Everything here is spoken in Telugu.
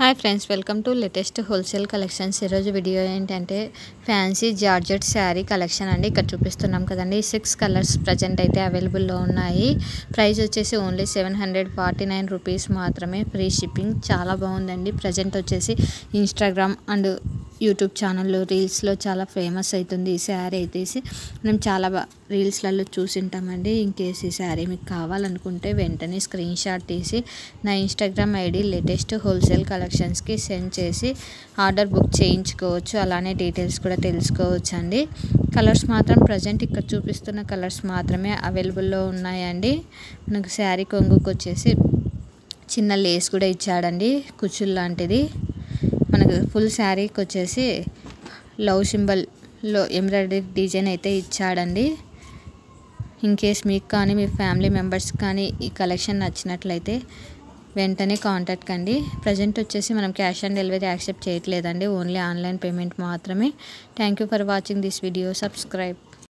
Hi friends, welcome to latest wholesale collections. ఈరోజు వీడియో ఏంటంటే ఫ్యాన్సీ జార్జెట్ శారీ కలెక్షన్ అండి. ఇక్కడ చూపిస్తున్నాం కదండి. 6 కలర్స్ ప్రజెంట్ అయితే అవైలబుల్లో ఉన్నాయి. ప్రైస్ వచ్చేసి ఓన్లీ 749 రూపీస్ మాత్రమే, ఫ్రీ షిప్పింగ్. చాలా బాగుందండి. ప్రజెంట్ వచ్చేసి ఇన్స్టాగ్రామ్ అండ్ యూట్యూబ్ ఛానల్లో రీల్స్లో చాలా ఫేమస్ అవుతుంది ఈ శారీ అయితేసి. మనం చాలా రీల్స్లలో చూసింటామండి. ఇన్కేస్ ఈ శారీ మీకు కావాలనుకుంటే వెంటనే స్క్రీన్ షాట్ తీసి నా ఇన్స్టాగ్రామ్ ఐడి లేటెస్ట్ హోల్సేల్ కలెక్షన్స్కి సెండ్ చేసి ఆర్డర్ బుక్ చేయించుకోవచ్చు. అలానే డీటెయిల్స్ కూడా తెలుసుకోవచ్చు అండి. కలర్స్ మాత్రం ప్రజెంట్ ఇక్కడ చూపిస్తున్న కలర్స్ మాత్రమే అవైలబుల్లో ఉన్నాయండి. మనకు శారీ కొంగుకు వచ్చేసి చిన్న లేస్ కూడా ఇచ్చాడండి, కుచ్చులు లాంటిది. మనకు ఫుల్ శారీకి వచ్చేసి లవ్ సింబల్లో ఎంబ్రాయిడరీ డిజైన్ అయితే ఇచ్చాడండి. ఇన్కేస్ మీకు కానీ మీ ఫ్యామిలీ మెంబర్స్ కానీ ఈ కలెక్షన్ నచ్చినట్లయితే వెంటనే కాంటాక్ట్ కండి. ప్రజెంట్ వచ్చేసి మనం క్యాష్ ఆన్ డెలివరీ యాక్సెప్ట్ చేయట్లేదండి, ఓన్లీ ఆన్లైన్ పేమెంట్ మాత్రమే. Thank you for watching this video. Subscribe.